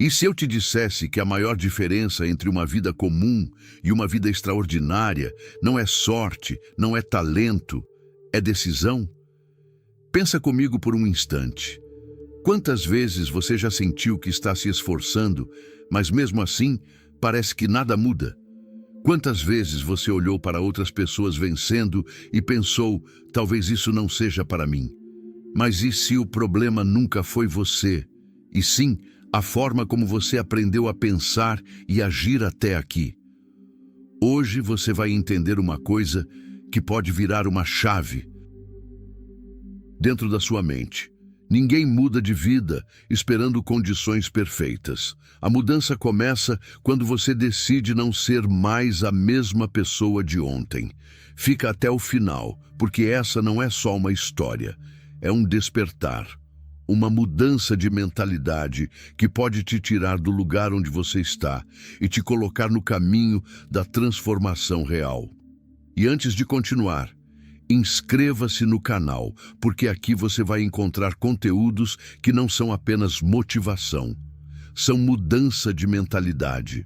E se eu te dissesse que a maior diferença entre uma vida comum e uma vida extraordinária não é sorte, não é talento, é decisão? Pensa comigo por um instante. Quantas vezes você já sentiu que está se esforçando, mas mesmo assim parece que nada muda? Quantas vezes você olhou para outras pessoas vencendo e pensou, talvez isso não seja para mim? Mas e se o problema nunca foi você, e sim a forma como você aprendeu a pensar e agir até aqui? Hoje você vai entender uma coisa que pode virar uma chave dentro da sua mente. Ninguém muda de vida esperando condições perfeitas. A mudança começa quando você decide não ser mais a mesma pessoa de ontem. Fica até o final, porque essa não é só uma história, é um despertar, uma mudança de mentalidade que pode te tirar do lugar onde você está e te colocar no caminho da transformação real. E antes de continuar, inscreva-se no canal, porque aqui você vai encontrar conteúdos que não são apenas motivação, são mudança de mentalidade.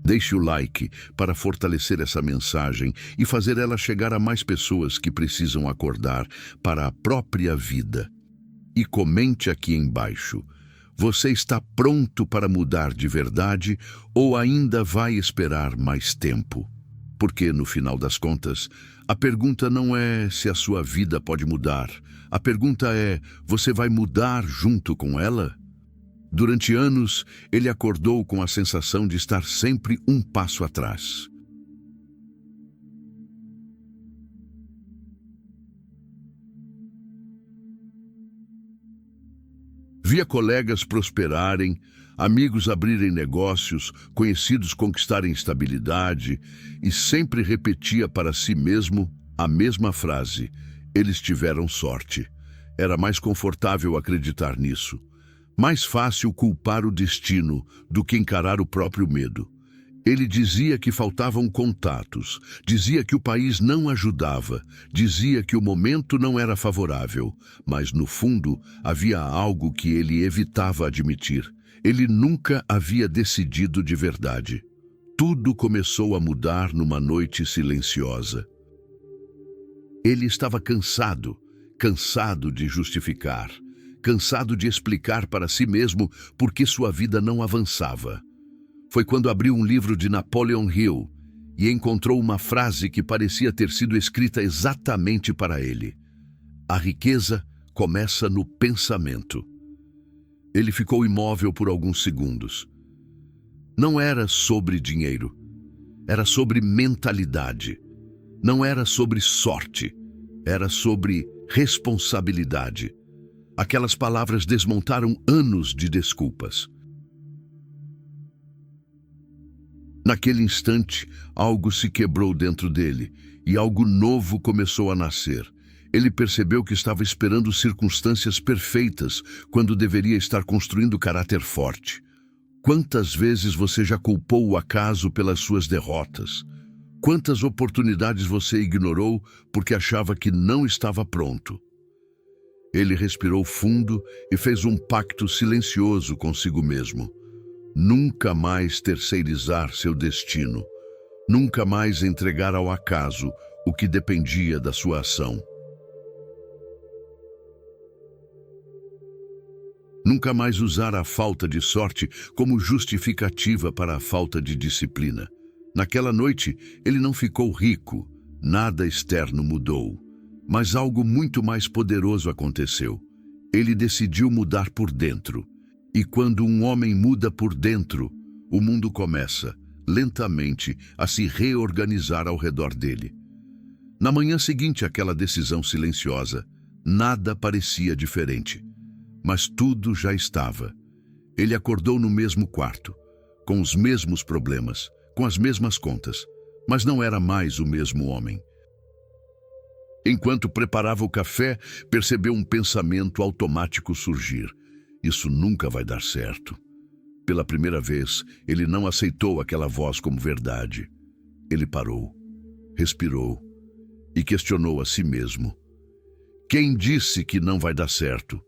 Deixe o like para fortalecer essa mensagem e fazer ela chegar a mais pessoas que precisam acordar para a própria vida. E comente aqui embaixo: você está pronto para mudar de verdade ou ainda vai esperar mais tempo? Porque, no final das contas, a pergunta não é se a sua vida pode mudar. A pergunta é, você vai mudar junto com ela? Durante anos, ele acordou com a sensação de estar sempre um passo atrás. Via colegas prosperarem, amigos abrirem negócios, conhecidos conquistarem estabilidade, e sempre repetia para si mesmo a mesma frase: eles tiveram sorte. Era mais confortável acreditar nisso. Mais fácil culpar o destino do que encarar o próprio medo. Ele dizia que faltavam contatos, dizia que o país não ajudava, dizia que o momento não era favorável, mas no fundo havia algo que ele evitava admitir. Ele nunca havia decidido de verdade. Tudo começou a mudar numa noite silenciosa. Ele estava cansado de justificar, cansado de explicar para si mesmo por que sua vida não avançava. Foi quando abriu um livro de Napoleon Hill e encontrou uma frase que parecia ter sido escrita exatamente para ele: a riqueza começa no pensamento. Ele ficou imóvel por alguns segundos. Não era sobre dinheiro, era sobre mentalidade. Não era sobre sorte, era sobre responsabilidade. Aquelas palavras desmontaram anos de desculpas. Naquele instante, algo se quebrou dentro dele e algo novo começou a nascer. Ele percebeu que estava esperando circunstâncias perfeitas quando deveria estar construindo caráter forte. Quantas vezes você já culpou o acaso pelas suas derrotas? Quantas oportunidades você ignorou porque achava que não estava pronto? Ele respirou fundo e fez um pacto silencioso consigo mesmo. Nunca mais terceirizar seu destino. Nunca mais entregar ao acaso o que dependia da sua ação. Nunca mais usar a falta de sorte como justificativa para a falta de disciplina. Naquela noite, ele não ficou rico, nada externo mudou, mas algo muito mais poderoso aconteceu. Ele decidiu mudar por dentro. E quando um homem muda por dentro, o mundo começa, lentamente, a se reorganizar ao redor dele. Na manhã seguinte àquela decisão silenciosa, nada parecia diferente. Mas tudo já estava. Ele acordou no mesmo quarto, com os mesmos problemas, com as mesmas contas, mas não era mais o mesmo homem. Enquanto preparava o café, percebeu um pensamento automático surgir. Isso nunca vai dar certo. Pela primeira vez, ele não aceitou aquela voz como verdade. Ele parou, respirou e questionou a si mesmo. Quem disse que não vai dar certo?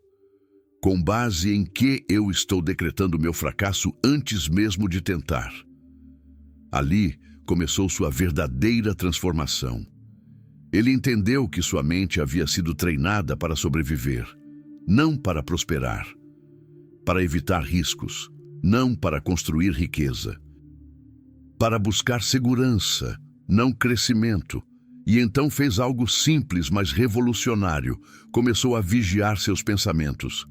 Com base em que eu estou decretando meu fracasso antes mesmo de tentar? Ali começou sua verdadeira transformação. Ele entendeu que sua mente havia sido treinada para sobreviver, não para prosperar, para evitar riscos, não para construir riqueza, para buscar segurança, não crescimento. E então fez algo simples, mas revolucionário. Começou a vigiar seus pensamentos.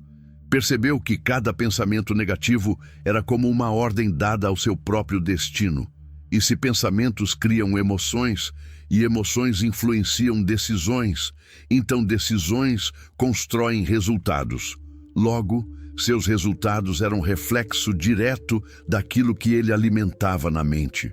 Percebeu que cada pensamento negativo era como uma ordem dada ao seu próprio destino. E se pensamentos criam emoções, e emoções influenciam decisões, então decisões constroem resultados. Logo, seus resultados eram reflexo direto daquilo que ele alimentava na mente.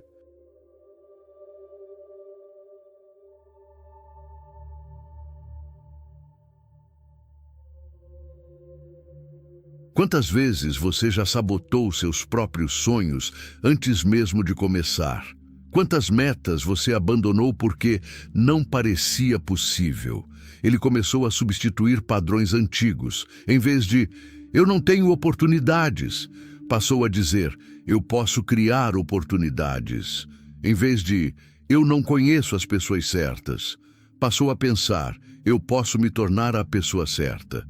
Quantas vezes você já sabotou seus próprios sonhos antes mesmo de começar? Quantas metas você abandonou porque não parecia possível? Ele começou a substituir padrões antigos. Em vez de "eu não tenho oportunidades", passou a dizer "eu posso criar oportunidades". Em vez de "eu não conheço as pessoas certas", passou a pensar "eu posso me tornar a pessoa certa".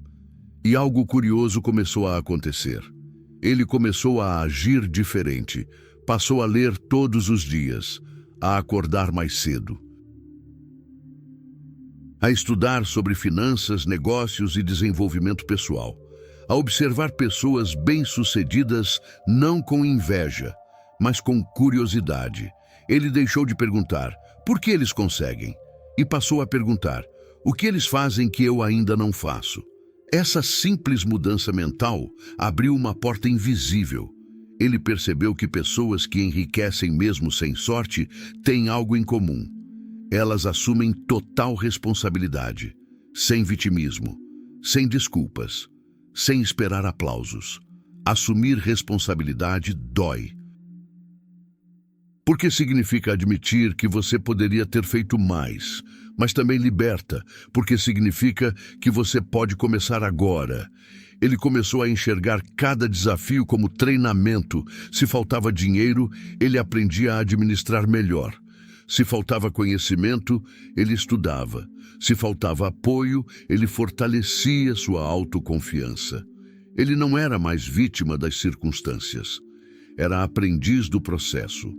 E algo curioso começou a acontecer. Ele começou a agir diferente, passou a ler todos os dias, a acordar mais cedo, a estudar sobre finanças, negócios e desenvolvimento pessoal, a observar pessoas bem-sucedidas não com inveja, mas com curiosidade. Ele deixou de perguntar por que eles conseguem e passou a perguntar o que eles fazem que eu ainda não faço. Essa simples mudança mental abriu uma porta invisível. Ele percebeu que pessoas que enriquecem mesmo sem sorte têm algo em comum. Elas assumem total responsabilidade, sem vitimismo, sem desculpas, sem esperar aplausos. Assumir responsabilidade dói. Porque significa admitir que você poderia ter feito mais, mas também liberta, porque significa que você pode começar agora. Ele começou a enxergar cada desafio como treinamento. Se faltava dinheiro, ele aprendia a administrar melhor. Se faltava conhecimento, ele estudava. Se faltava apoio, ele fortalecia sua autoconfiança. Ele não era mais vítima das circunstâncias. Era aprendiz do processo.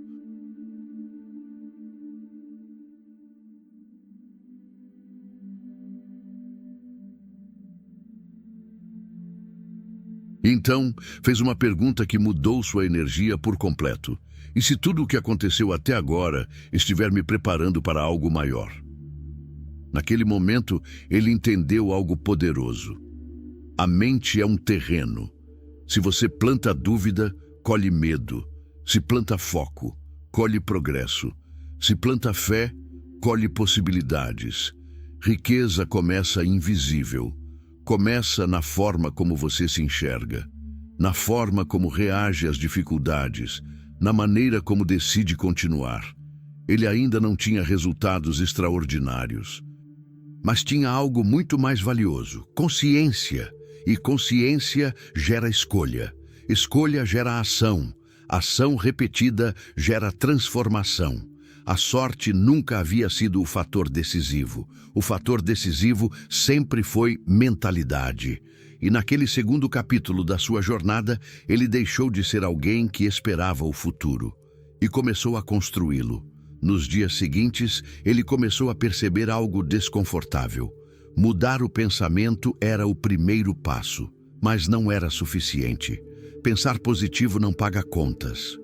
Então, fez uma pergunta que mudou sua energia por completo. E se tudo o que aconteceu até agora estiver me preparando para algo maior? Naquele momento, ele entendeu algo poderoso. A mente é um terreno. Se você planta dúvida, colhe medo. Se planta foco, colhe progresso. Se planta fé, colhe possibilidades. Riqueza começa invisível. Começa na forma como você se enxerga, na forma como reage às dificuldades, na maneira como decide continuar. Ele ainda não tinha resultados extraordinários, mas tinha algo muito mais valioso: consciência. E consciência gera escolha. Escolha gera ação. Ação repetida gera transformação. A sorte nunca havia sido o fator decisivo. O fator decisivo sempre foi mentalidade. E naquele segundo capítulo da sua jornada, ele deixou de ser alguém que esperava o futuro e começou a construí-lo. Nos dias seguintes, ele começou a perceber algo desconfortável. Mudar o pensamento era o primeiro passo, mas não era suficiente. Pensar positivo não paga contas.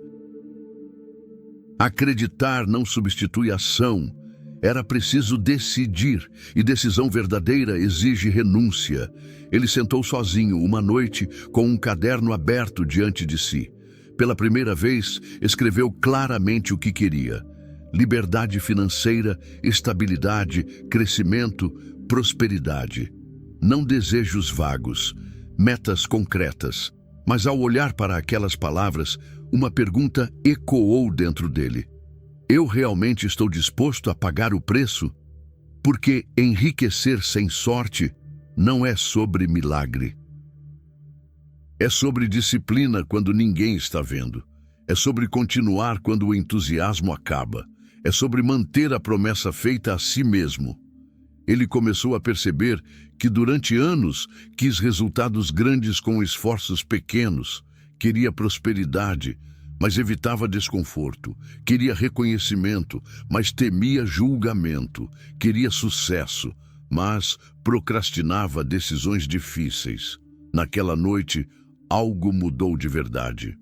Acreditar não substitui ação. Era preciso decidir, e decisão verdadeira exige renúncia. Ele sentou sozinho uma noite com um caderno aberto diante de si. Pela primeira vez, escreveu claramente o que queria: liberdade financeira, estabilidade, crescimento, prosperidade. Não desejos vagos, metas concretas. Mas ao olhar para aquelas palavras, uma pergunta ecoou dentro dele: eu realmente estou disposto a pagar o preço? Porque enriquecer sem sorte não é sobre milagre. É sobre disciplina quando ninguém está vendo. É sobre continuar quando o entusiasmo acaba. É sobre manter a promessa feita a si mesmo. Ele começou a perceber que durante anos quis resultados grandes com esforços pequenos, queria prosperidade, mas evitava desconforto, queria reconhecimento, mas temia julgamento, queria sucesso, mas procrastinava decisões difíceis. Naquela noite, algo mudou de verdade.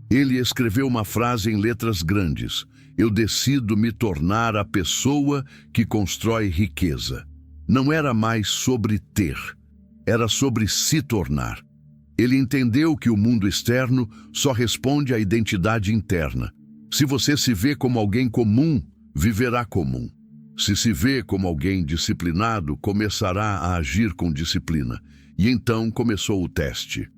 Ele escreveu uma frase em letras grandes: "Eu decido me tornar a pessoa que constrói riqueza." Não era mais sobre ter, era sobre se tornar. Ele entendeu que o mundo externo só responde à identidade interna. Se você se vê como alguém comum, viverá comum. Se vê como alguém disciplinado, começará a agir com disciplina. E então começou o teste.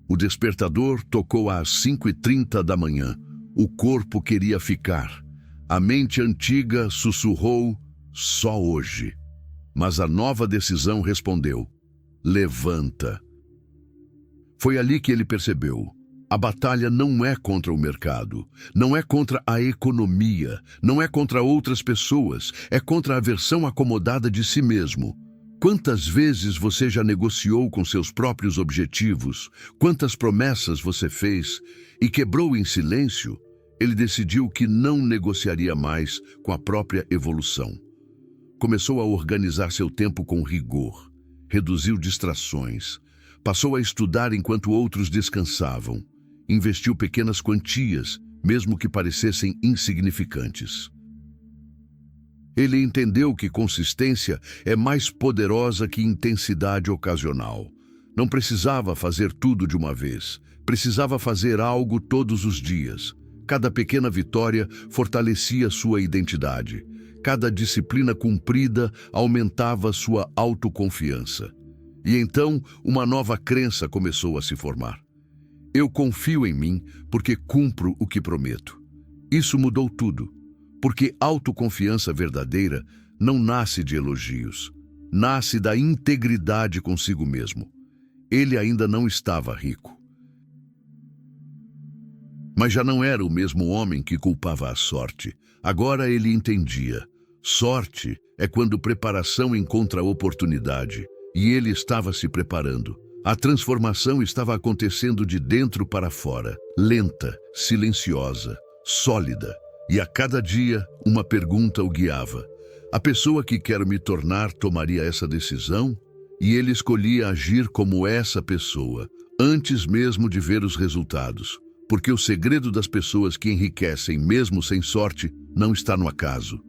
O despertador tocou às 5h30 da manhã. O corpo queria ficar. A mente antiga sussurrou: só hoje. Mas a nova decisão respondeu: levanta. Foi ali que ele percebeu: a batalha não é contra o mercado, não é contra a economia, não é contra outras pessoas, é contra a versão acomodada de si mesmo. Quantas vezes você já negociou com seus próprios objetivos? Quantas promessas você fez e quebrou em silêncio? Ele decidiu que não negociaria mais com a própria evolução. Começou a organizar seu tempo com rigor, reduziu distrações, passou a estudar enquanto outros descansavam, investiu pequenas quantias, mesmo que parecessem insignificantes. Ele entendeu que consistência é mais poderosa que intensidade ocasional. Não precisava fazer tudo de uma vez, precisava fazer algo todos os dias. Cada pequena vitória fortalecia sua identidade. Cada disciplina cumprida aumentava sua autoconfiança. E então uma nova crença começou a se formar. Eu confio em mim porque cumpro o que prometo. Isso mudou tudo. Porque autoconfiança verdadeira não nasce de elogios, nasce da integridade consigo mesmo. Ele ainda não estava rico. Mas já não era o mesmo homem que culpava a sorte. Agora ele entendia. Sorte é quando preparação encontra oportunidade, e ele estava se preparando. A transformação estava acontecendo de dentro para fora, lenta, silenciosa, sólida. E a cada dia, uma pergunta o guiava. A pessoa que quero me tornar tomaria essa decisão? E ele escolhia agir como essa pessoa, antes mesmo de ver os resultados. Porque o segredo das pessoas que enriquecem mesmo sem sorte não está no acaso.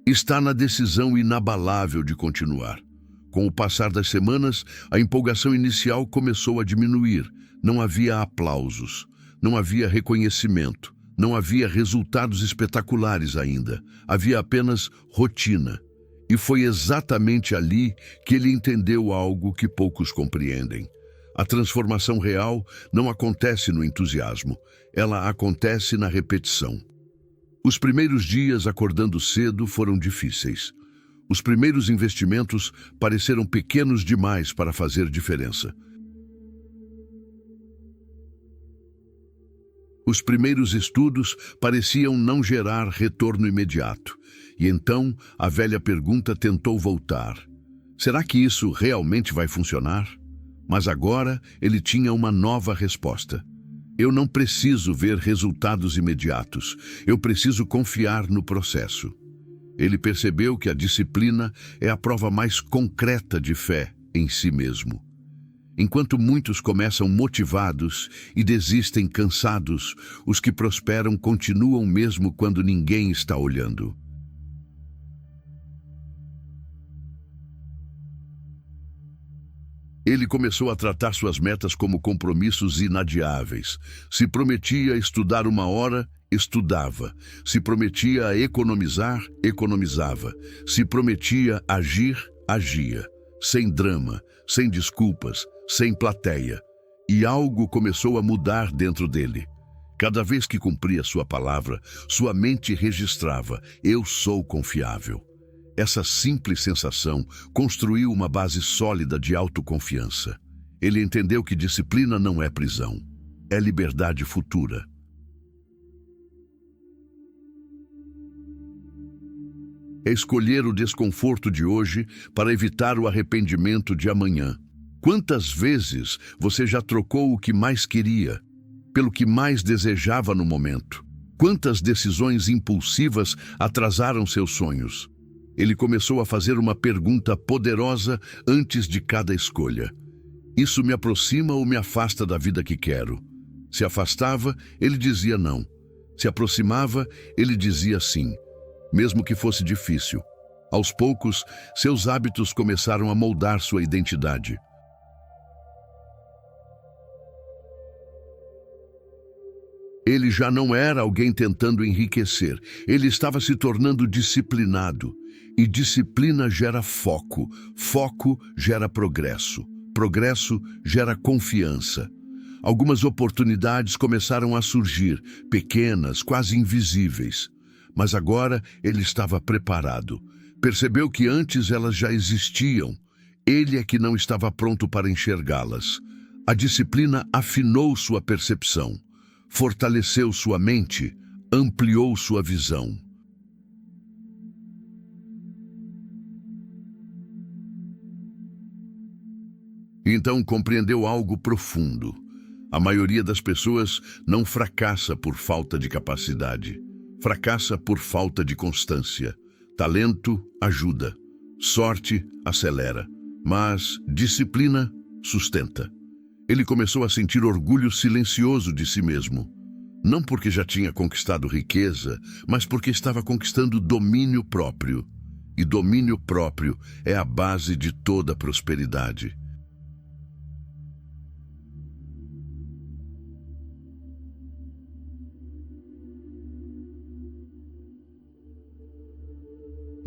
Está na decisão inabalável de continuar. Com o passar das semanas, a empolgação inicial começou a diminuir. Não havia aplausos, não havia reconhecimento, não havia resultados espetaculares ainda. Havia apenas rotina. E foi exatamente ali que ele entendeu algo que poucos compreendem. A transformação real não acontece no entusiasmo, ela acontece na repetição. Os primeiros dias acordando cedo foram difíceis. Os primeiros investimentos pareceram pequenos demais para fazer diferença. Os primeiros estudos pareciam não gerar retorno imediato. E então a velha pergunta tentou voltar. Será que isso realmente vai funcionar? Mas agora ele tinha uma nova resposta. Eu não preciso ver resultados imediatos. Eu preciso confiar no processo. Ele percebeu que a disciplina é a prova mais concreta de fé em si mesmo. Enquanto muitos começam motivados e desistem cansados, os que prosperam continuam mesmo quando ninguém está olhando. Ele começou a tratar suas metas como compromissos inadiáveis. Se prometia estudar 1 hora, estudava. Se prometia economizar, economizava. Se prometia agir, agia. Sem drama, sem desculpas, sem plateia. E algo começou a mudar dentro dele. Cada vez que cumpria sua palavra, sua mente registrava: eu sou confiável. Essa simples sensação construiu uma base sólida de autoconfiança. Ele entendeu que disciplina não é prisão, é liberdade futura. É escolher o desconforto de hoje para evitar o arrependimento de amanhã. Quantas vezes você já trocou o que mais queria pelo que mais desejava no momento? Quantas decisões impulsivas atrasaram seus sonhos? Ele começou a fazer uma pergunta poderosa antes de cada escolha: isso me aproxima ou me afasta da vida que quero? Se afastava, ele dizia não. Se aproximava, ele dizia sim, mesmo que fosse difícil. Aos poucos, seus hábitos começaram a moldar sua identidade. Ele já não era alguém tentando enriquecer, ele estava se tornando disciplinado. E disciplina gera foco, foco gera progresso, progresso gera confiança. Algumas oportunidades começaram a surgir, pequenas, quase invisíveis. Mas agora ele estava preparado. Percebeu que antes elas já existiam. Ele é que não estava pronto para enxergá-las. A disciplina afinou sua percepção, fortaleceu sua mente, ampliou sua visão. Então compreendeu algo profundo. A maioria das pessoas não fracassa por falta de capacidade. Fracassa por falta de constância. Talento ajuda. Sorte acelera. Mas disciplina sustenta. Ele começou a sentir orgulho silencioso de si mesmo. Não porque já tinha conquistado riqueza, mas porque estava conquistando domínio próprio. E domínio próprio é a base de toda prosperidade.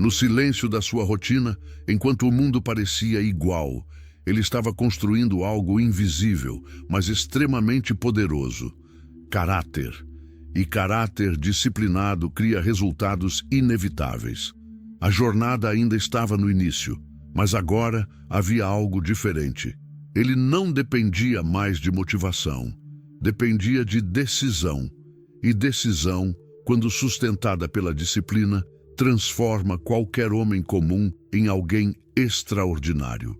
No silêncio da sua rotina, enquanto o mundo parecia igual, ele estava construindo algo invisível, mas extremamente poderoso: caráter. E caráter disciplinado cria resultados inevitáveis. A jornada ainda estava no início, mas agora havia algo diferente. Ele não dependia mais de motivação, dependia de decisão. E decisão, quando sustentada pela disciplina, transforma qualquer homem comum em alguém extraordinário.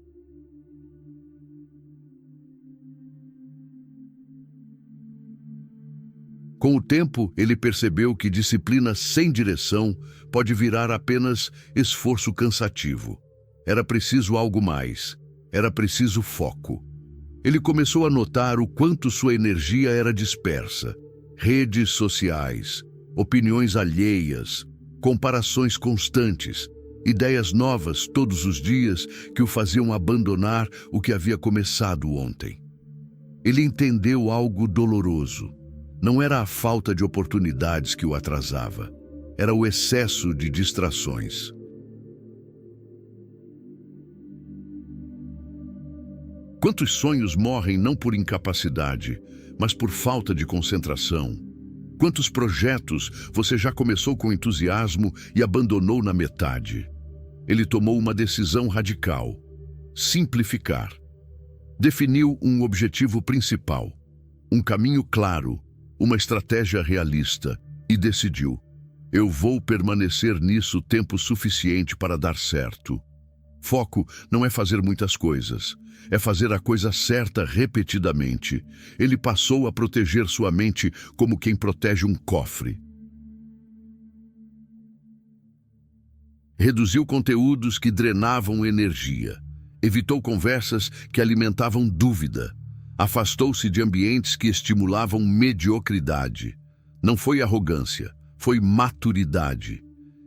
Com o tempo, ele percebeu que disciplina sem direção pode virar apenas esforço cansativo. Era preciso algo mais. Era preciso foco. Ele começou a notar o quanto sua energia era dispersa. Redes sociais, opiniões alheias, comparações constantes, ideias novas todos os dias que o faziam abandonar o que havia começado ontem. Ele entendeu algo doloroso. Não era a falta de oportunidades que o atrasava, era o excesso de distrações. Quantos sonhos morrem não por incapacidade, mas por falta de concentração? Quantos projetos você já começou com entusiasmo e abandonou na metade? Ele tomou uma decisão radical: simplificar. Definiu um objetivo principal, um caminho claro, uma estratégia realista e decidiu: eu vou permanecer nisso tempo suficiente para dar certo. Foco não é fazer muitas coisas, é fazer a coisa certa repetidamente. Ele passou a proteger sua mente como quem protege um cofre. Reduziu conteúdos que drenavam energia. Evitou conversas que alimentavam dúvida. Afastou-se de ambientes que estimulavam mediocridade. Não foi arrogância, foi maturidade.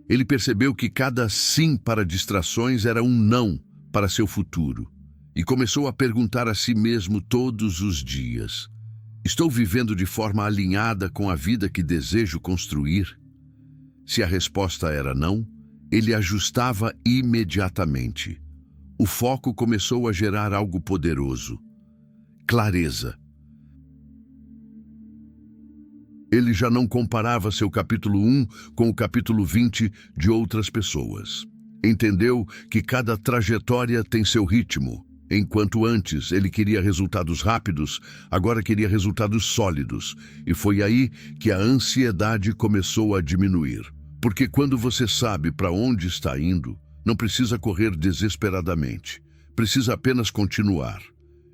Ele percebeu que cada sim para distrações era um não para seu futuro. E começou a perguntar a si mesmo todos os dias: estou vivendo de forma alinhada com a vida que desejo construir? Se a resposta era não, ele ajustava imediatamente. O foco começou a gerar algo poderoso: clareza. Ele já não comparava seu capítulo 1 com o capítulo 20 de outras pessoas. Entendeu que cada trajetória tem seu ritmo. Enquanto antes ele queria resultados rápidos, agora queria resultados sólidos. E foi aí que a ansiedade começou a diminuir. Porque quando você sabe para onde está indo, não precisa correr desesperadamente. Precisa apenas continuar.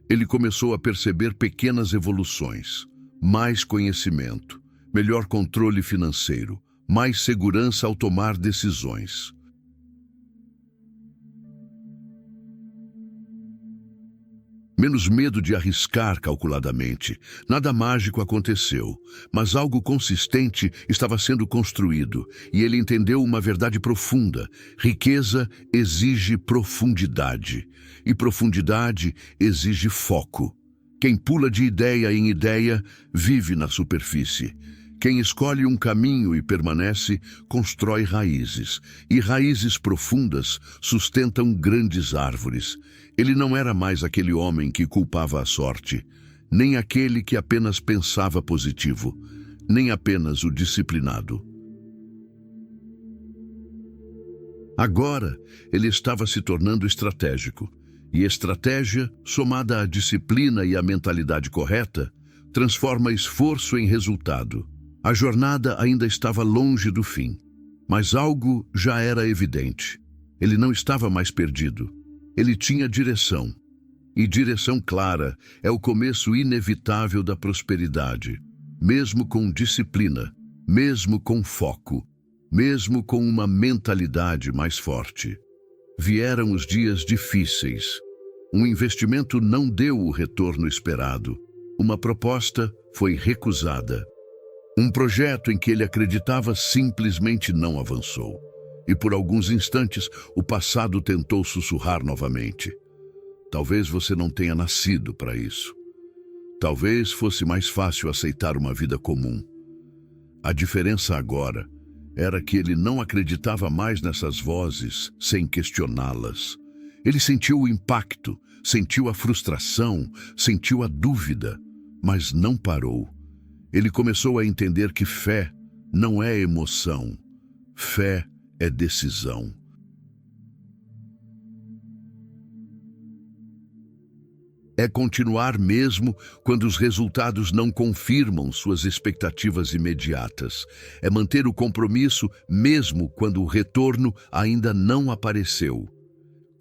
Ele começou a perceber pequenas evoluções. Mais conhecimento, melhor controle financeiro, mais segurança ao tomar decisões. Menos medo de arriscar calculadamente. Nada mágico aconteceu, mas algo consistente estava sendo construído, e ele entendeu uma verdade profunda. Riqueza exige profundidade, e profundidade exige foco. Quem pula de ideia em ideia vive na superfície. Quem escolhe um caminho e permanece, constrói raízes, e raízes profundas sustentam grandes árvores. Ele não era mais aquele homem que culpava a sorte, nem aquele que apenas pensava positivo, nem apenas o disciplinado. Agora, ele estava se tornando estratégico, e estratégia, somada à disciplina e à mentalidade correta, transforma esforço em resultado. A jornada ainda estava longe do fim, mas algo já era evidente. Ele não estava mais perdido. Ele tinha direção. E direção clara é o começo inevitável da prosperidade. Mesmo com disciplina, mesmo com foco, mesmo com uma mentalidade mais forte. Vieram os dias difíceis. Um investimento não deu o retorno esperado. Uma proposta foi recusada. Um projeto em que ele acreditava simplesmente não avançou. E por alguns instantes, o passado tentou sussurrar novamente. Talvez você não tenha nascido para isso. Talvez fosse mais fácil aceitar uma vida comum. A diferença agora era que ele não acreditava mais nessas vozes sem questioná-las. Ele sentiu o impacto, sentiu a frustração, sentiu a dúvida, mas não parou. Ele começou a entender que fé não é emoção, fé é decisão. É continuar mesmo quando os resultados não confirmam suas expectativas imediatas. É manter o compromisso mesmo quando o retorno ainda não apareceu.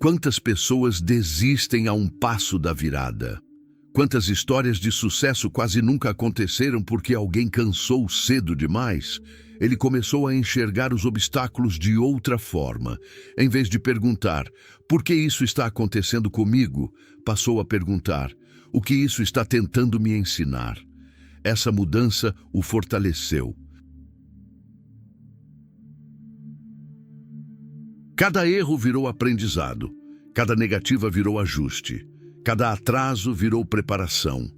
Quantas pessoas desistem a um passo da virada? Quantas histórias de sucesso quase nunca aconteceram porque alguém cansou cedo demais? Ele começou a enxergar os obstáculos de outra forma. Em vez de perguntar, por que isso está acontecendo comigo? Passou a perguntar, o que isso está tentando me ensinar? Essa mudança o fortaleceu. Cada erro virou aprendizado, cada negativa virou ajuste. Cada atraso virou preparação.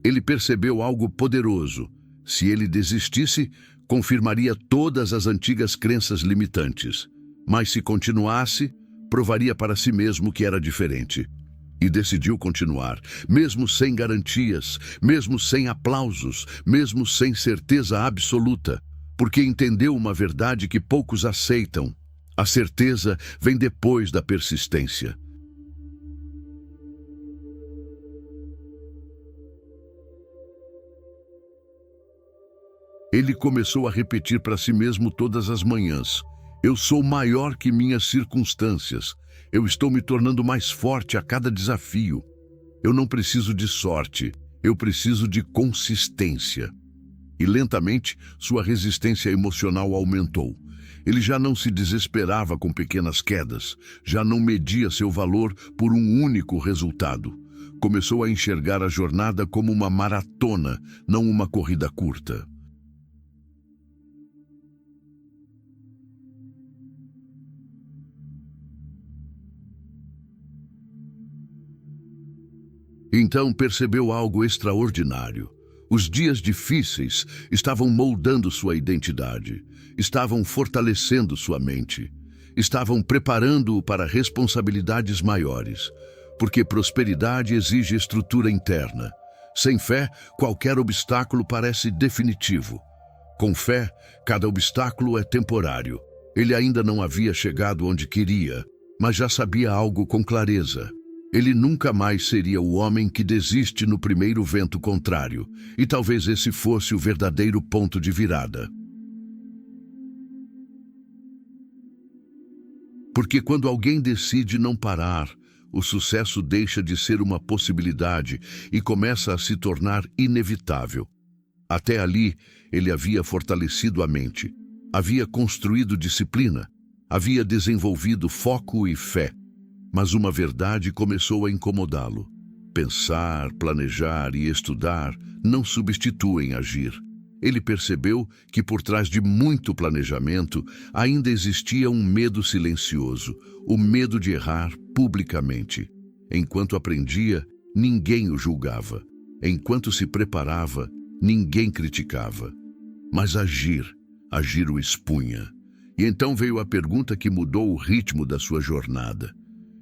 Ele percebeu algo poderoso. Se ele desistisse, confirmaria todas as antigas crenças limitantes. Mas se continuasse, provaria para si mesmo que era diferente. E decidiu continuar, mesmo sem garantias, mesmo sem aplausos, mesmo sem certeza absoluta, porque entendeu uma verdade que poucos aceitam. A certeza vem depois da persistência. Ele começou a repetir para si mesmo todas as manhãs. Eu sou maior que minhas circunstâncias. Eu estou me tornando mais forte a cada desafio. Eu não preciso de sorte, eu preciso de consistência. E lentamente, sua resistência emocional aumentou. Ele já não se desesperava com pequenas quedas, já não media seu valor por um único resultado. Começou a enxergar a jornada como uma maratona, não uma corrida curta. Então percebeu algo extraordinário. Os dias difíceis estavam moldando sua identidade, estavam fortalecendo sua mente, estavam preparando-o para responsabilidades maiores, porque prosperidade exige estrutura interna. Sem fé, qualquer obstáculo parece definitivo, Com fé, cada obstáculo é temporário. Ele ainda não havia chegado onde queria, mas já sabia algo com clareza. Ele nunca mais seria o homem que desiste no primeiro vento contrário, e talvez esse fosse o verdadeiro ponto de virada. Porque quando alguém decide não parar, o sucesso deixa de ser uma possibilidade e começa a se tornar inevitável. Até ali, ele havia fortalecido a mente, havia construído disciplina, havia desenvolvido foco e fé. Mas uma verdade começou a incomodá-lo. Pensar, planejar e estudar não substituem agir. Ele percebeu que por trás de muito planejamento ainda existia um medo silencioso, o medo de errar publicamente. Enquanto aprendia, ninguém o julgava. Enquanto se preparava, ninguém criticava. Mas agir o expunha. E então veio a pergunta que mudou o ritmo da sua jornada.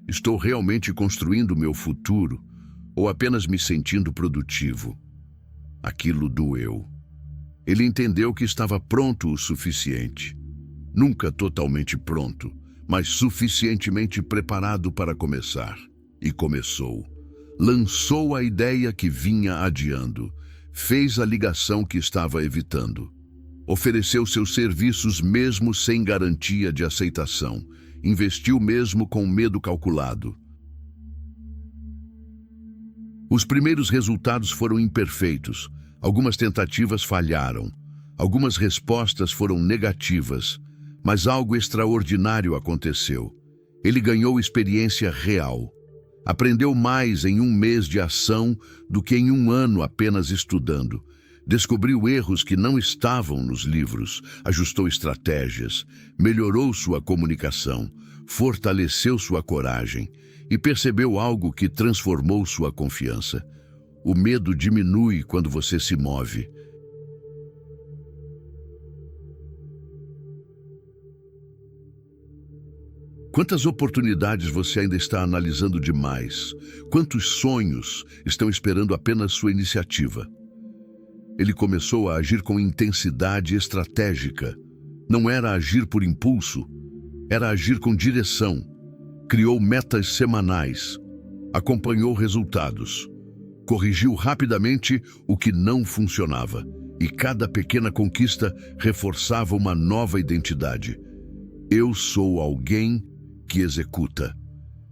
Estou realmente construindo meu futuro ou apenas me sentindo produtivo? Aquilo doeu. Ele entendeu que estava pronto o suficiente. Nunca totalmente pronto, mas suficientemente preparado para começar. E começou. Lançou a ideia que vinha adiando. Fez a ligação que estava evitando. Ofereceu seus serviços mesmo sem garantia de aceitação. Investiu mesmo com medo calculado. Os primeiros resultados foram imperfeitos. Algumas tentativas falharam. Algumas respostas foram negativas. Mas algo extraordinário aconteceu. Ele ganhou experiência real. Aprendeu mais em um mês de ação do que em um ano apenas estudando. Descobriu erros que não estavam nos livros, ajustou estratégias, melhorou sua comunicação, fortaleceu sua coragem e percebeu algo que transformou sua confiança. O medo diminui quando você se move. Quantas oportunidades você ainda está analisando demais? Quantos sonhos estão esperando apenas sua iniciativa? Ele começou a agir com intensidade estratégica. Não era agir por impulso, era agir com direção. Criou metas semanais, acompanhou resultados, corrigiu rapidamente o que não funcionava e cada pequena conquista reforçava uma nova identidade. Eu sou alguém que executa.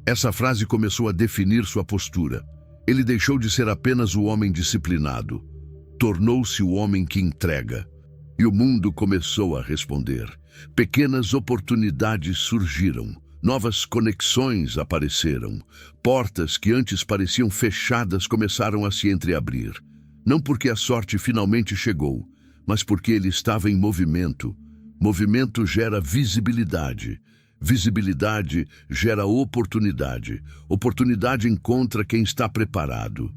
Essa frase começou a definir sua postura. Ele deixou de ser apenas o homem disciplinado. Tornou-se o homem que entrega. E o mundo começou a responder. Pequenas oportunidades surgiram. Novas conexões apareceram. Portas que antes pareciam fechadas começaram a se entreabrir. Não porque a sorte finalmente chegou, mas porque ele estava em movimento. Movimento gera visibilidade. Visibilidade gera oportunidade. Oportunidade encontra quem está preparado.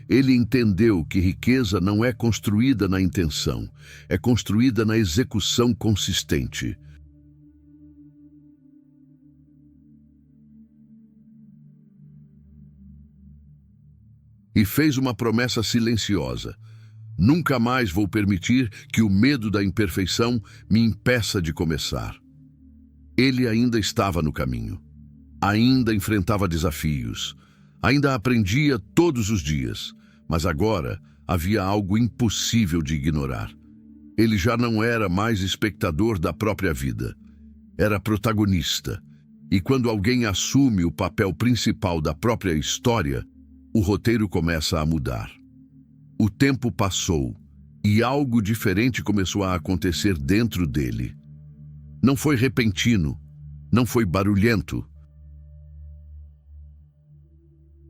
Ele entendeu que riqueza não é construída na intenção, é construída na execução consistente. E fez uma promessa silenciosa. Nunca mais vou permitir que o medo da imperfeição me impeça de começar. Ele ainda estava no caminho. Ainda enfrentava desafios. Ainda aprendia todos os dias. Mas agora havia algo impossível de ignorar. Ele já não era mais espectador da própria vida. Era protagonista. E quando alguém assume o papel principal da própria história, o roteiro começa a mudar. O tempo passou e algo diferente começou a acontecer dentro dele. Não foi repentino, não foi barulhento.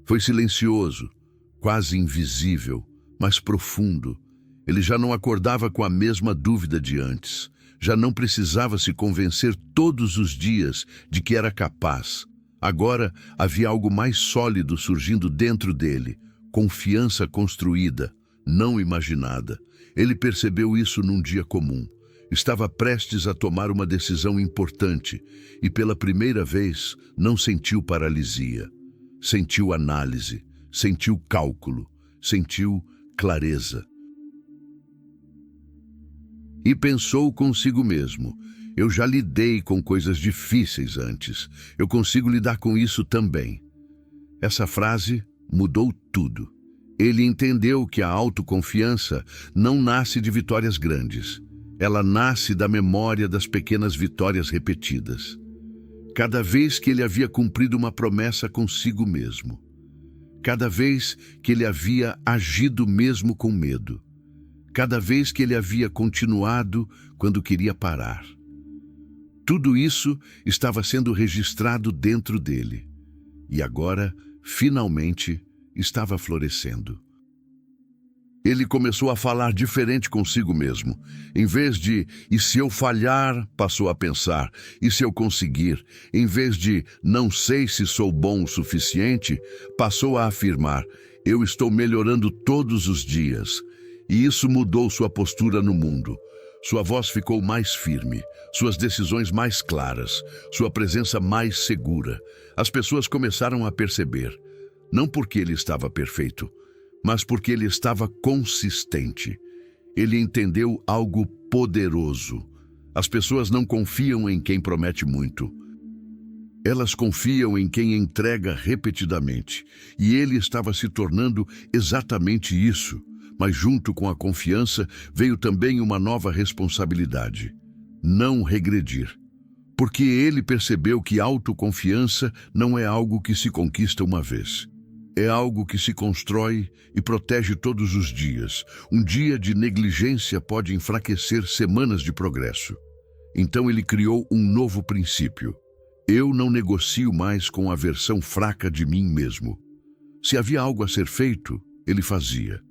Foi silencioso, quase invisível, mas profundo. Ele já não acordava com a mesma dúvida de antes. Já não precisava se convencer todos os dias de que era capaz. Agora havia algo mais sólido surgindo dentro dele, confiança construída, não imaginada. Ele percebeu isso num dia comum. Estava prestes a tomar uma decisão importante e, pela primeira vez, não sentiu paralisia. Sentiu análise, sentiu cálculo, sentiu clareza. E pensou consigo mesmo: eu já lidei com coisas difíceis antes. Eu consigo lidar com isso também. Essa frase mudou tudo. Ele entendeu que a autoconfiança não nasce de vitórias grandes. Ela nasce da memória das pequenas vitórias repetidas. Cada vez que ele havia cumprido uma promessa consigo mesmo. Cada vez que ele havia agido mesmo com medo. Cada vez que ele havia continuado quando queria parar. Tudo isso estava sendo registrado dentro dele. E agora, finalmente, estava florescendo. Ele começou a falar diferente consigo mesmo. Em vez de "e se eu falhar", passou a pensar "e se eu conseguir". Em vez de "não sei se sou bom o suficiente", passou a afirmar "eu estou melhorando todos os dias". E isso mudou sua postura no mundo. Sua voz ficou mais firme, suas decisões mais claras, sua presença mais segura. As pessoas começaram a perceber, não porque ele estava perfeito, mas porque ele estava consistente. Ele entendeu algo poderoso. As pessoas não confiam em quem promete muito. Elas confiam em quem entrega repetidamente. E ele estava se tornando exatamente isso. Mas junto com a confiança veio também uma nova responsabilidade: não regredir. Porque ele percebeu que autoconfiança não é algo que se conquista uma vez. É algo que se constrói e protege todos os dias. Um dia de negligência pode enfraquecer semanas de progresso. Então ele criou um novo princípio: eu não negocio mais com a versão fraca de mim mesmo. Se havia algo a ser feito, ele fazia.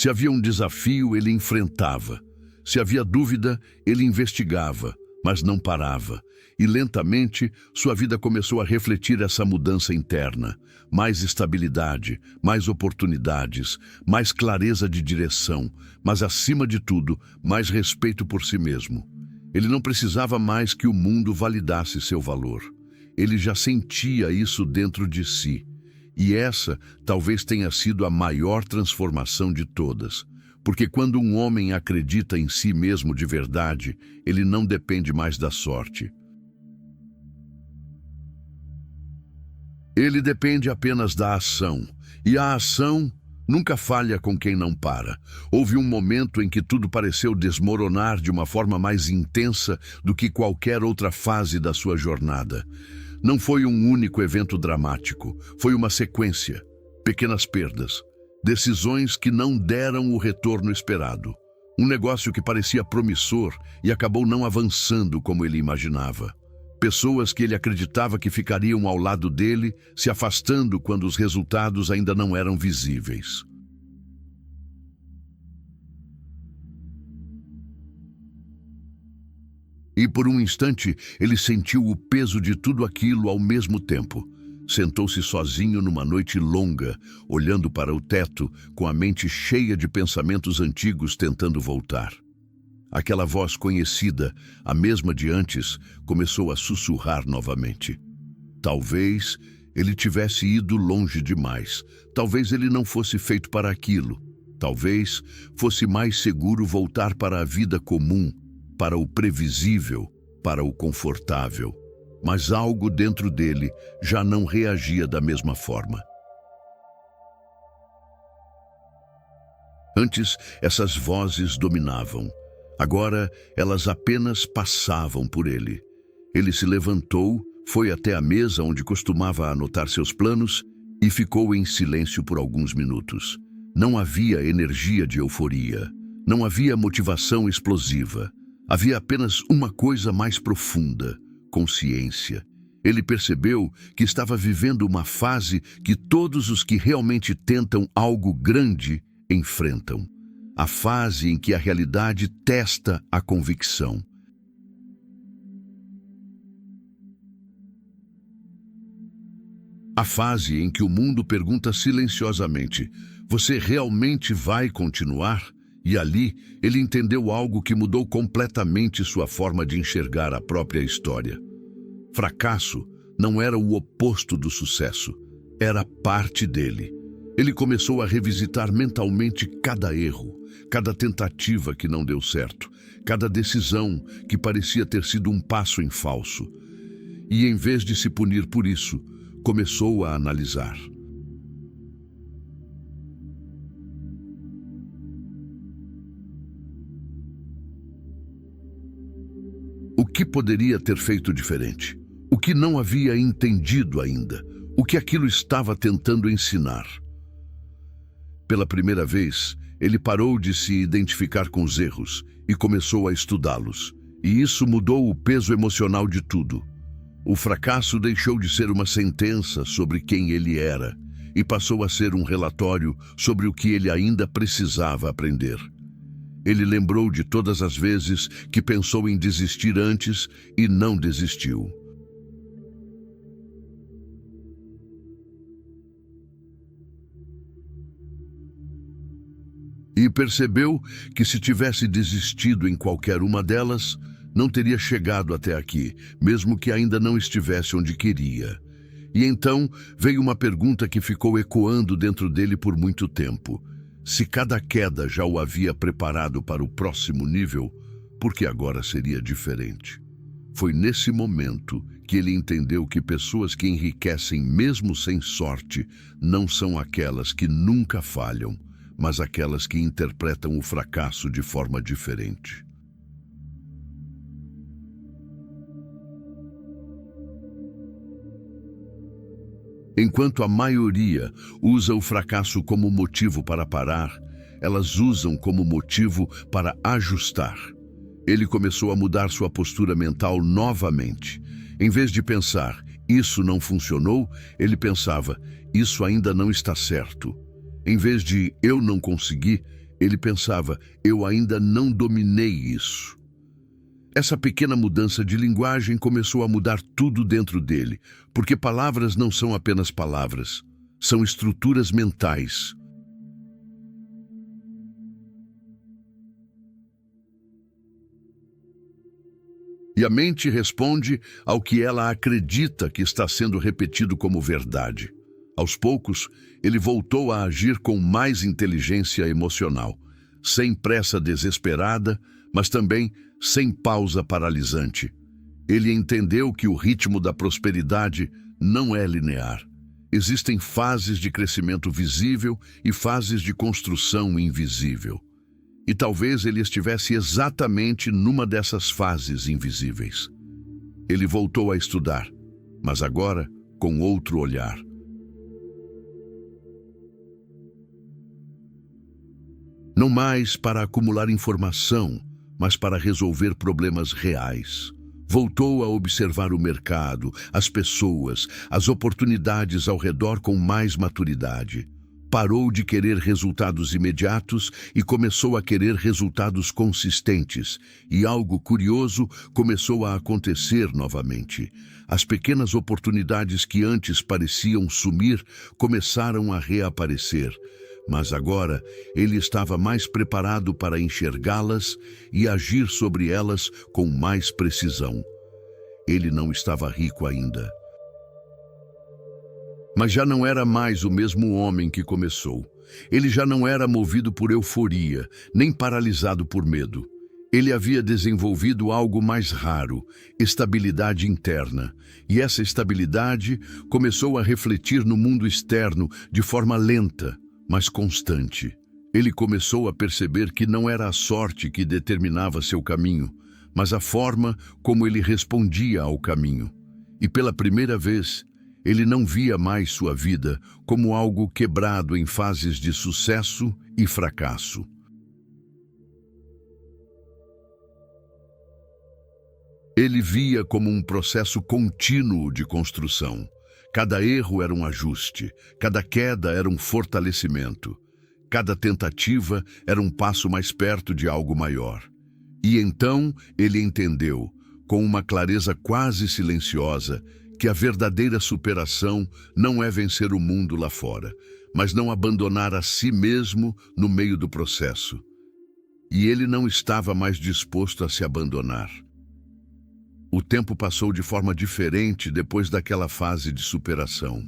Se havia um desafio, ele enfrentava. Se havia dúvida, ele investigava, mas não parava. E lentamente, sua vida começou a refletir essa mudança interna. Mais estabilidade, mais oportunidades, mais clareza de direção, mas acima de tudo, mais respeito por si mesmo. Ele não precisava mais que o mundo validasse seu valor. Ele já sentia isso dentro de si. E essa talvez tenha sido a maior transformação de todas. Porque quando um homem acredita em si mesmo de verdade, ele não depende mais da sorte. Ele depende apenas da ação. E a ação nunca falha com quem não para. Houve um momento em que tudo pareceu desmoronar de uma forma mais intensa do que qualquer outra fase da sua jornada. Não foi um único evento dramático, foi uma sequência, pequenas perdas, decisões que não deram o retorno esperado. Um negócio que parecia promissor e acabou não avançando como ele imaginava. Pessoas que ele acreditava que ficariam ao lado dele, se afastando quando os resultados ainda não eram visíveis. E por um instante, ele sentiu o peso de tudo aquilo ao mesmo tempo. Sentou-se sozinho numa noite longa, olhando para o teto, com a mente cheia de pensamentos antigos tentando voltar. Aquela voz conhecida, a mesma de antes, começou a sussurrar novamente. Talvez ele tivesse ido longe demais. Talvez ele não fosse feito para aquilo. Talvez fosse mais seguro voltar para a vida comum, para o previsível, para o confortável. Mas algo dentro dele já não reagia da mesma forma. Antes, essas vozes dominavam. Agora, elas apenas passavam por ele. Ele se levantou, foi até a mesa onde costumava anotar seus planos e ficou em silêncio por alguns minutos. Não havia energia de euforia. Não havia motivação explosiva. Havia apenas uma coisa mais profunda: consciência. Ele percebeu que estava vivendo uma fase que todos os que realmente tentam algo grande enfrentam. A fase em que a realidade testa a convicção. A fase em que o mundo pergunta silenciosamente: você realmente vai continuar? E ali, ele entendeu algo que mudou completamente sua forma de enxergar a própria história. Fracasso não era o oposto do sucesso, era parte dele. Ele começou a revisitar mentalmente cada erro, cada tentativa que não deu certo, cada decisão que parecia ter sido um passo em falso. E em vez de se punir por isso, começou a analisar. O que poderia ter feito diferente? O que não havia entendido ainda? O que aquilo estava tentando ensinar? Pela primeira vez, ele parou de se identificar com os erros e começou a estudá-los. E isso mudou o peso emocional de tudo. O fracasso deixou de ser uma sentença sobre quem ele era e passou a ser um relatório sobre o que ele ainda precisava aprender. Ele lembrou de todas as vezes que pensou em desistir antes e não desistiu. E percebeu que se tivesse desistido em qualquer uma delas, não teria chegado até aqui, mesmo que ainda não estivesse onde queria. E então veio uma pergunta que ficou ecoando dentro dele por muito tempo. Se cada queda já o havia preparado para o próximo nível, por que agora seria diferente? Foi nesse momento que ele entendeu que pessoas que enriquecem mesmo sem sorte não são aquelas que nunca falham, mas aquelas que interpretam o fracasso de forma diferente. Enquanto a maioria usa o fracasso como motivo para parar, elas usam como motivo para ajustar. Ele começou a mudar sua postura mental novamente. Em vez de pensar, isso não funcionou, ele pensava, isso ainda não está certo. Em vez de eu não consegui, ele pensava, eu ainda não dominei isso. Essa pequena mudança de linguagem começou a mudar tudo dentro dele, porque palavras não são apenas palavras, são estruturas mentais. E a mente responde ao que ela acredita que está sendo repetido como verdade. Aos poucos, ele voltou a agir com mais inteligência emocional, sem pressa desesperada, mas também sem pausa paralisante. Ele entendeu que o ritmo da prosperidade não é linear. Existem fases de crescimento visível e fases de construção invisível. E talvez ele estivesse exatamente numa dessas fases invisíveis. Ele voltou a estudar, mas agora com outro olhar. Não mais para acumular informação, mas para resolver problemas reais. Voltou a observar o mercado, as pessoas, as oportunidades ao redor com mais maturidade. Parou de querer resultados imediatos e começou a querer resultados consistentes. E algo curioso começou a acontecer novamente. As pequenas oportunidades que antes pareciam sumir começaram a reaparecer. Mas agora ele estava mais preparado para enxergá-las e agir sobre elas com mais precisão. Ele não estava rico ainda. Mas já não era mais o mesmo homem que começou. Ele já não era movido por euforia, nem paralisado por medo. Ele havia desenvolvido algo mais raro, estabilidade interna. E essa estabilidade começou a refletir no mundo externo de forma lenta, mas constante. Ele começou a perceber que não era a sorte que determinava seu caminho, mas a forma como ele respondia ao caminho. E pela primeira vez, ele não via mais sua vida como algo quebrado em fases de sucesso e fracasso. Ele via como um processo contínuo de construção. Cada erro era um ajuste, cada queda era um fortalecimento, cada tentativa era um passo mais perto de algo maior. E então ele entendeu, com uma clareza quase silenciosa, que a verdadeira superação não é vencer o mundo lá fora, mas não abandonar a si mesmo no meio do processo. E ele não estava mais disposto a se abandonar. O tempo passou de forma diferente depois daquela fase de superação.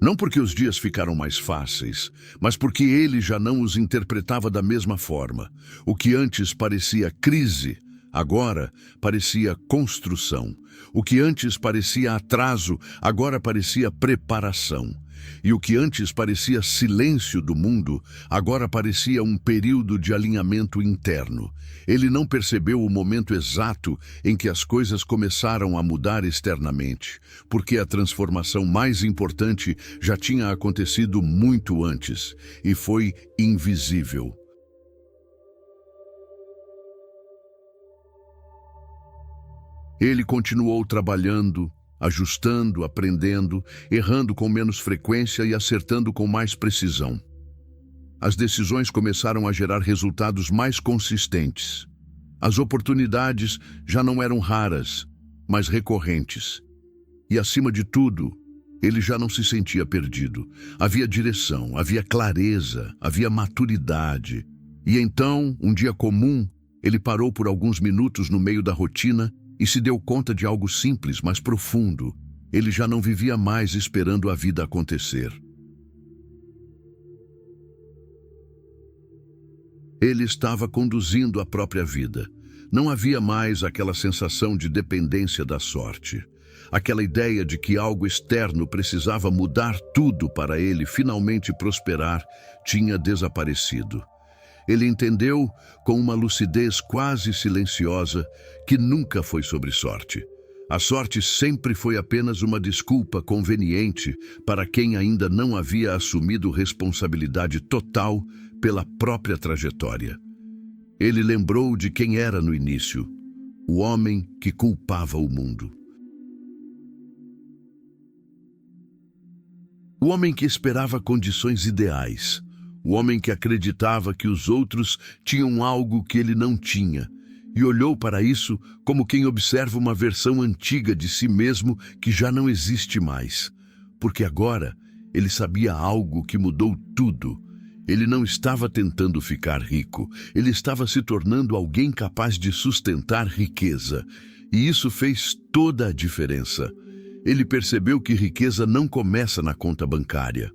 Não porque os dias ficaram mais fáceis, mas porque ele já não os interpretava da mesma forma. O que antes parecia crise, agora parecia construção. O que antes parecia atraso, agora parecia preparação. E o que antes parecia silêncio do mundo, agora parecia um período de alinhamento interno. Ele não percebeu o momento exato em que as coisas começaram a mudar externamente, porque a transformação mais importante já tinha acontecido muito antes e foi invisível. Ele continuou trabalhando, ajustando, aprendendo, errando com menos frequência e acertando com mais precisão. As decisões começaram a gerar resultados mais consistentes. As oportunidades já não eram raras, mas recorrentes. E, acima de tudo, ele já não se sentia perdido. Havia direção, havia clareza, havia maturidade. E então, um dia comum, ele parou por alguns minutos no meio da rotina e se deu conta de algo simples, mas profundo. Ele já não vivia mais esperando a vida acontecer. Ele estava conduzindo a própria vida. Não havia mais aquela sensação de dependência da sorte. Aquela ideia de que algo externo precisava mudar tudo para ele finalmente prosperar tinha desaparecido. Ele entendeu, com uma lucidez quase silenciosa, que nunca foi sobre sorte. A sorte sempre foi apenas uma desculpa conveniente para quem ainda não havia assumido responsabilidade total pela própria trajetória. Ele lembrou de quem era no início, o homem que culpava o mundo. O homem que esperava condições ideais. O homem que acreditava que os outros tinham algo que ele não tinha e olhou para isso como quem observa uma versão antiga de si mesmo que já não existe mais. Porque agora ele sabia algo que mudou tudo. Ele não estava tentando ficar rico, ele estava se tornando alguém capaz de sustentar riqueza. E isso fez toda a diferença. Ele percebeu que riqueza não começa na conta bancária.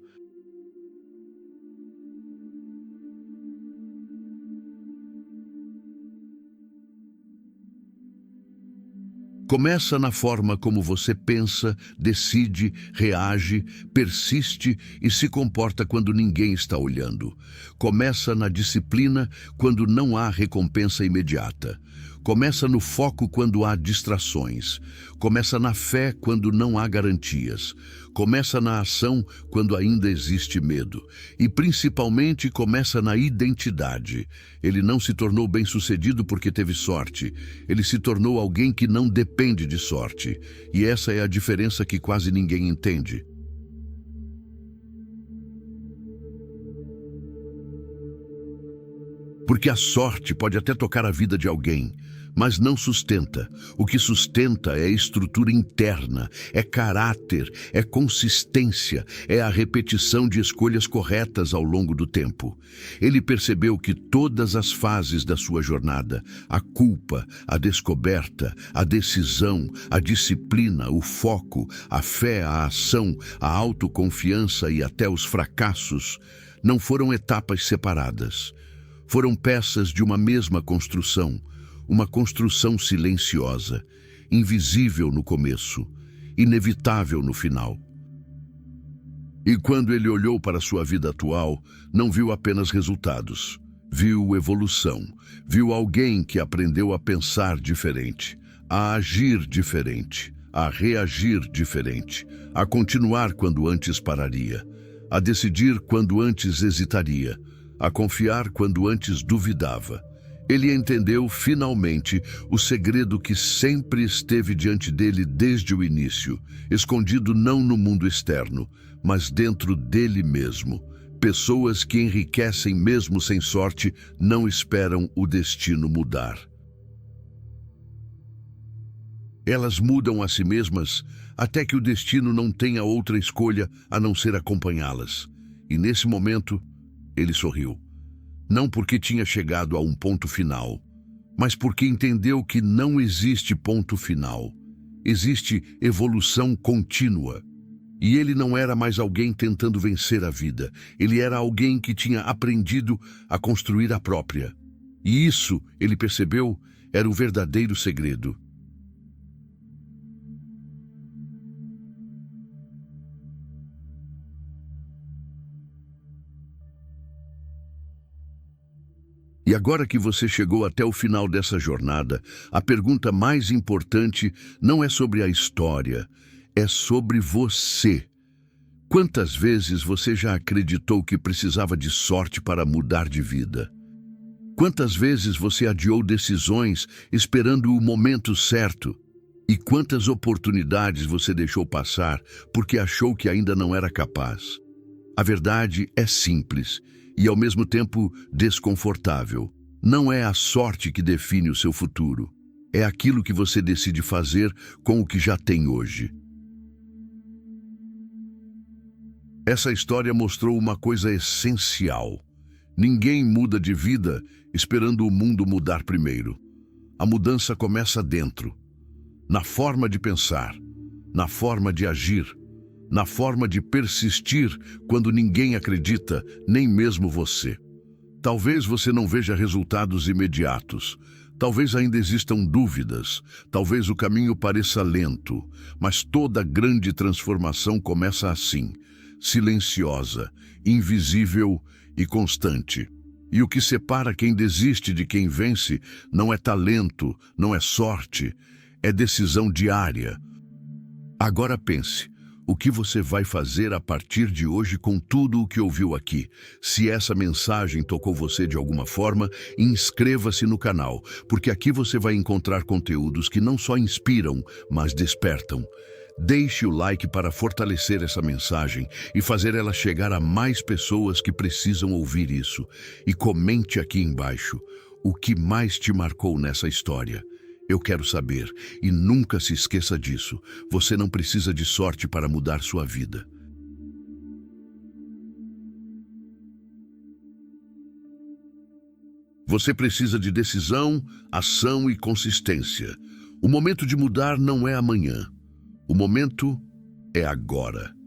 Começa na forma como você pensa, decide, reage, persiste e se comporta quando ninguém está olhando. Começa na disciplina quando não há recompensa imediata. Começa no foco quando há distrações. Começa na fé quando não há garantias. Começa na ação quando ainda existe medo. E principalmente começa na identidade. Ele não se tornou bem-sucedido porque teve sorte. Ele se tornou alguém que não depende de sorte. E essa é a diferença que quase ninguém entende. Porque a sorte pode até tocar a vida de alguém, mas não sustenta. O que sustenta é a estrutura interna, é caráter, é consistência, é a repetição de escolhas corretas ao longo do tempo. Ele percebeu que todas as fases da sua jornada, a culpa, a descoberta, a decisão, a disciplina, o foco, a fé, a ação, a autoconfiança e até os fracassos, não foram etapas separadas. Foram peças de uma mesma construção, uma construção silenciosa, invisível no começo, inevitável no final. E quando ele olhou para sua vida atual, não viu apenas resultados, viu evolução, viu alguém que aprendeu a pensar diferente, a agir diferente, a reagir diferente, a continuar quando antes pararia, a decidir quando antes hesitaria, a confiar quando antes duvidava. Ele entendeu, finalmente, o segredo que sempre esteve diante dele desde o início, escondido não no mundo externo, mas dentro dele mesmo. Pessoas que enriquecem mesmo sem sorte não esperam o destino mudar. Elas mudam a si mesmas até que o destino não tenha outra escolha a não ser acompanhá-las. E nesse momento, ele sorriu. Não porque tinha chegado a um ponto final, mas porque entendeu que não existe ponto final. Existe evolução contínua. E ele não era mais alguém tentando vencer a vida. Ele era alguém que tinha aprendido a construir a própria. E isso, ele percebeu, era o verdadeiro segredo. E agora que você chegou até o final dessa jornada, a pergunta mais importante não é sobre a história, é sobre você. Quantas vezes você já acreditou que precisava de sorte para mudar de vida? Quantas vezes você adiou decisões esperando o momento certo? E quantas oportunidades você deixou passar porque achou que ainda não era capaz? A verdade é simples e, ao mesmo tempo, desconfortável. Não é a sorte que define o seu futuro. É aquilo que você decide fazer com o que já tem hoje. Essa história mostrou uma coisa essencial. Ninguém muda de vida esperando o mundo mudar primeiro. A mudança começa dentro, na forma de pensar, na forma de agir, na forma de persistir quando ninguém acredita, nem mesmo você. Talvez você não veja resultados imediatos, talvez ainda existam dúvidas, talvez o caminho pareça lento, mas toda grande transformação começa assim, silenciosa, invisível e constante. E o que separa quem desiste de quem vence não é talento, não é sorte, é decisão diária. Agora pense, o que você vai fazer a partir de hoje com tudo o que ouviu aqui? Se essa mensagem tocou você de alguma forma, inscreva-se no canal, porque aqui você vai encontrar conteúdos que não só inspiram, mas despertam. Deixe o like para fortalecer essa mensagem e fazer ela chegar a mais pessoas que precisam ouvir isso. E comente aqui embaixo o que mais te marcou nessa história. Eu quero saber, e nunca se esqueça disso. Você não precisa de sorte para mudar sua vida. Você precisa de decisão, ação e consistência. O momento de mudar não é amanhã. O momento é agora.